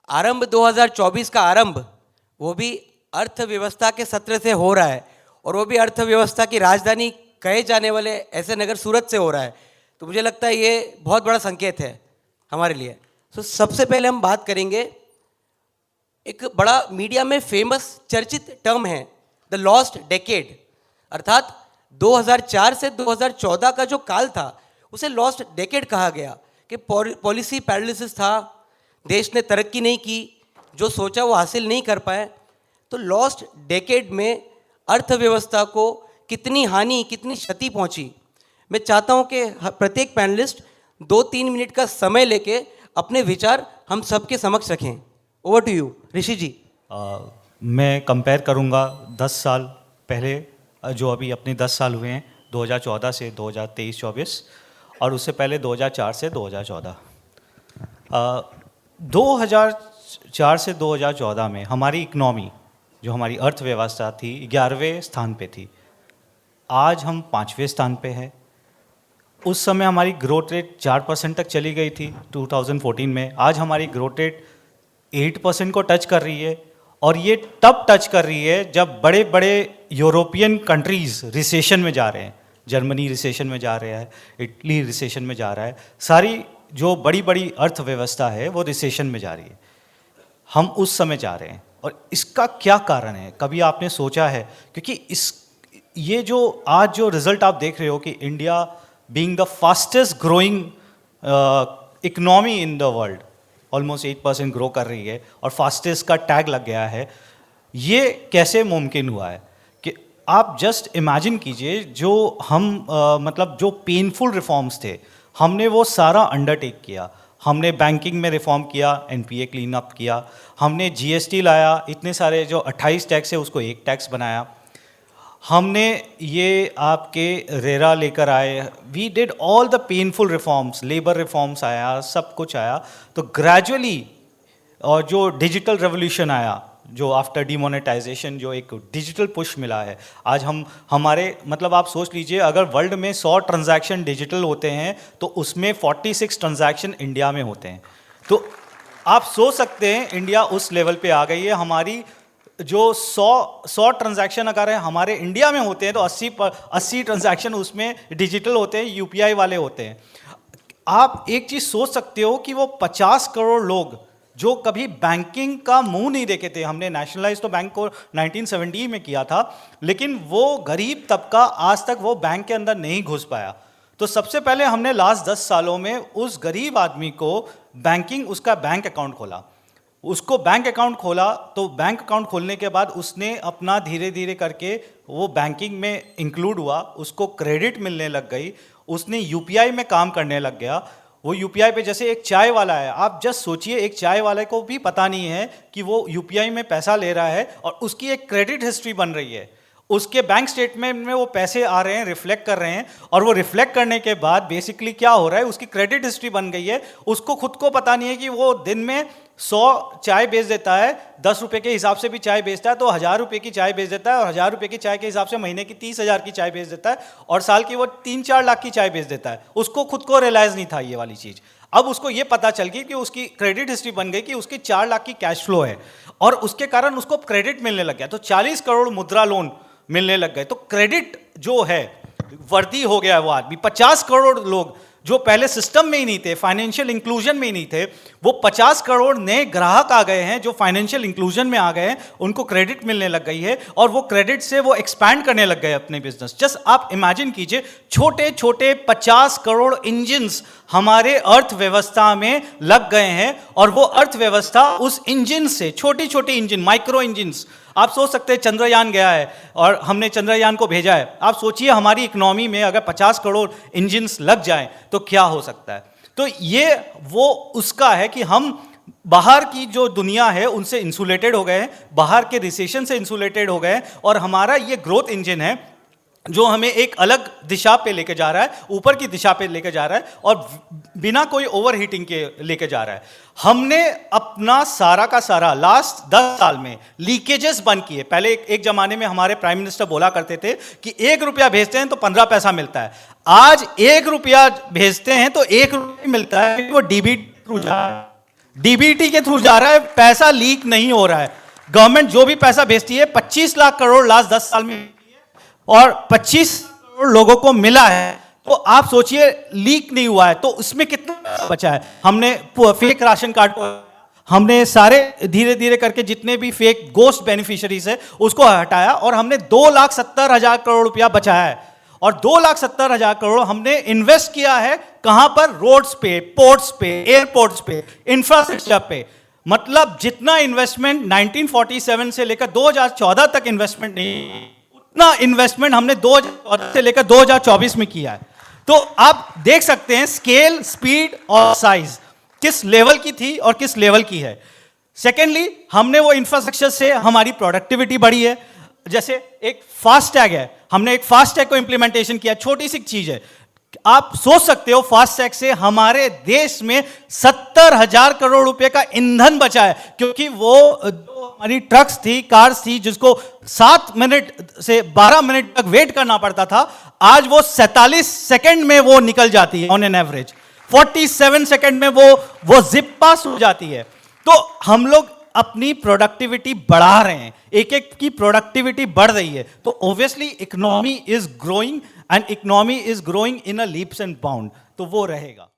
आरंभ 2024 का आरंभ वो भी अर्थव्यवस्था के सत्र से हो रहा है, और वो भी अर्थव्यवस्था की राजधानी कहे जाने वाले ऐसे नगर सूरत से हो रहा है। तो मुझे लगता है ये बहुत बड़ा संकेत है हमारे लिए। तो सबसे पहले हम बात करेंगे, एक बड़ा मीडिया में फेमस चर्चित टर्म है द लॉस्ट डेकेड, अर्थात 2004 से 2014 का जो काल था उसे लॉस्ट डेकेड कहा गया कि पॉलिसी पैरालिसिस था, देश ने तरक्की नहीं की, जो सोचा वो हासिल नहीं कर पाए। तो लॉस्ट डेकेड में अर्थव्यवस्था को कितनी हानि, कितनी क्षति पहुंची, मैं चाहता हूं कि प्रत्येक पैनलिस्ट 2-3 मिनट का समय लेके अपने विचार हम सबके समक्ष रखें। ओवर टू यू ऋषि जी। मैं कंपेयर करूंगा 10 साल पहले, जो अभी अपने 10 साल हुए हैं 2014 से 2023-24, और उससे पहले 2004 से 2014। 2004 से 2014 में हमारी इकनॉमी, जो हमारी अर्थव्यवस्था थी, 11वें स्थान पे थी। आज हम 5वें स्थान पे हैं। उस समय हमारी ग्रोथ रेट 4% तक चली गई थी 2014 में। आज हमारी ग्रोथ रेट 8% को टच कर रही है, और ये तब टच कर रही है जब बड़े बड़े यूरोपियन कंट्रीज़ रिसेशन में जा रहे हैं। जर्मनी रिसेशन में जा रहा है, इटली रिसेशन में जा रहा है, सारी जो बड़ी बड़ी अर्थव्यवस्था है वो रिसेशन में जा रही है। हम उस समय जा रहे हैं, और इसका क्या कारण है, कभी आपने सोचा है? क्योंकि ये जो आज जो रिजल्ट आप देख रहे हो कि India being the fastest growing economy in the world, almost 8% grow कर रही है, और फास्टेस्ट का टैग लग गया है, ये कैसे मुमकिन हुआ है? कि आप जस्ट इमेजिन कीजिए, जो हम मतलब जो पेनफुल रिफॉर्म्स थे हमने वो सारा अंडरटेक किया। हमने बैंकिंग में रिफॉर्म किया, एनपीए क्लीन अप किया, हमने जीएसटी लाया, इतने सारे जो 28 टैक्स है उसको एक टैक्स बनाया, हमने ये आपके रेरा लेकर आए, we did all the painful reforms, labour reforms आया, सब कुछ आया। तो ग्रेजुअली, और जो डिजिटल रेवोल्यूशन आया, जो आफ्टर डिमोनेटाइजेशन जो एक डिजिटल पुश मिला है, आज हम हमारे मतलब आप सोच लीजिए, अगर वर्ल्ड में 100 ट्रांजैक्शन डिजिटल होते हैं तो उसमें 46 ट्रांजैक्शन इंडिया में होते हैं। तो आप सोच सकते हैं इंडिया उस लेवल पे आ गई है। हमारी जो 100 ट्रांजैक्शन अगर हमारे इंडिया में होते हैं तो 80 ट्रांजैक्शन उसमें डिजिटल होते हैं, यूपीआई वाले होते हैं। आप एक चीज़ सोच सकते हो कि वो 50 करोड़ लोग जो कभी बैंकिंग का मुंह नहीं देखे थे, हमने नेशनलाइज तो बैंक को 1970 में किया था, लेकिन वो गरीब तबका आज तक वो बैंक के अंदर नहीं घुस पाया। तो सबसे पहले हमने लास्ट 10 सालों में उस गरीब आदमी को बैंकिंग, उसका बैंक अकाउंट खोला, उसको बैंक अकाउंट खोला। तो बैंक अकाउंट खोलने के बाद उसने अपना धीरे धीरे करके वो बैंकिंग में इंक्लूड हुआ, उसको क्रेडिट मिलने लग गई, उसने यूपीआई में काम करने लग गया। वो यूपीआई पे, जैसे एक चाय वाला है, आप जस्ट सोचिए, एक चाय वाले को भी पता नहीं है कि वो यूपीआई में पैसा ले रहा है, और उसकी एक क्रेडिट हिस्ट्री बन रही है, उसके बैंक स्टेटमेंट में वो पैसे आ रहे हैं, रिफ्लेक्ट कर रहे हैं, और वो रिफ्लेक्ट करने के बाद बेसिकली क्या हो रहा है, उसकी क्रेडिट हिस्ट्री बन गई है। उसको खुद को पता नहीं है कि वो दिन में 100 चाय बेच देता है, 10 रुपये के हिसाब से भी चाय बेचता है, तो 1000 रुपये की चाय बेच देता है, और 1000 रुपये की चाय के हिसाब से महीने की 30,000 की चाय बेच देता है, और साल की वो 3-4 लाख की चाय बेच देता है। उसको खुद को रियलाइज नहीं था ये वाली चीज़। अब उसको ये पता चल गई कि उसकी क्रेडिट हिस्ट्री बन गई कि उसकी 4 लाख की कैश फ्लो है, और उसके कारण उसको क्रेडिट मिलने लग गया। तो 40 करोड़ मुद्रा लोन मिलने लग गए। तो क्रेडिट जो है वर्दी हो गया वो आदमी। 50 करोड़ लोग जो पहले सिस्टम में ही नहीं थे, फाइनेंशियल इंक्लूजन में ही नहीं थे, वो 50 करोड़ नए ग्राहक आ गए हैं जो फाइनेंशियल इंक्लूजन में आ गए हैं, उनको क्रेडिट मिलने लग गई है, और वो क्रेडिट से वो एक्सपैंड करने लग गए अपने बिजनेस। जस्ट आप इमेजिन कीजिए, छोटे छोटे 50 करोड़ इंजिन्स हमारे अर्थव्यवस्था में लग गए हैं, और वो अर्थव्यवस्था उस इंजन से, छोटी छोटी इंजन, माइक्रो इंजिन्स, आप सोच सकते हैं चंद्रयान गया है और हमने चंद्रयान को भेजा है। आप सोचिए हमारी इकोनॉमी में अगर 50 करोड़ इंजिन्स लग जाएं तो क्या हो सकता है। तो ये वो उसका है कि हम बाहर की जो दुनिया है उनसे इंसुलेटेड हो गए हैं, बाहर के रिसेशन से इंसुलेटेड हो गए हैं, और हमारा ये ग्रोथ इंजन है जो हमें एक अलग दिशा पे लेके जा रहा है, ऊपर की दिशा पे लेके जा रहा है, और बिना कोई ओवर हीटिंग के लेके जा रहा है। हमने अपना सारा का सारा लास्ट 10 साल में लीकेजेस बंद किए। पहले एक जमाने में हमारे प्राइम मिनिस्टर बोला करते थे कि 1 रुपया भेजते हैं तो 15 पैसा मिलता है। आज 1 रुपया भेजते हैं तो 1 रुपया मिलता है, वो डीबीटी थ्रू जा रहा है। डीबीटी के थ्रू जा रहा है, पैसा लीक नहीं हो रहा है। गवर्नमेंट जो भी पैसा भेजती है 25 लाख करोड़ लास्ट 10 साल में और 25 करोड़ लोगों को मिला है, तो आप सोचिए लीक नहीं हुआ है तो उसमें कितना पैसा बचा है। हमने फेक राशन कार्ड को, हमने सारे धीरे धीरे करके जितने भी फेक गोस्ट बेनिफिशियरीज है उसको हटाया और हमने 2,70,000 करोड़ रुपया बचाया है। और 2,70,000 करोड़ हमने इन्वेस्ट किया है कहां पर? रोड्स पे, पोर्ट्स पे, एयरपोर्ट्स पे, इंफ्रास्ट्रक्चर पे। मतलब जितना इन्वेस्टमेंट 1947 से लेकर 2014 तक इन्वेस्टमेंट नहीं, उतना इन्वेस्टमेंट हमने 2014 से लेकर 2024 में किया है। तो आप देख सकते हैं स्केल, स्पीड और साइज किस लेवल की थी और किस लेवल की है। सेकेंडली, हमने वो इंफ्रास्ट्रक्चर से हमारी प्रोडक्टिविटी बढ़ी है। जैसे एक फास्टैग है, हमने एक फास्टैग को इंप्लीमेंटेशन किया, छोटी सी चीज है। आप सोच सकते हो फास्टैग से हमारे देश में 70,000 करोड़ रुपए का ईंधन बचा है, क्योंकि वो जो हमारी ट्रक्स थी, कार्स थी, जिसको 7 मिनट से 12 मिनट तक वेट करना पड़ता था, आज वो 47 सेकंड में वो निकल जाती है ऑन एन एवरेज। 47 सेकंड में वो जिप पास हो जाती है। तो हम लोग अपनी प्रोडक्टिविटी बढ़ा रहे हैं, एक एक की प्रोडक्टिविटी बढ़ रही है। तो obviously economy is growing and economy is growing in a leaps and bound, तो वो रहेगा।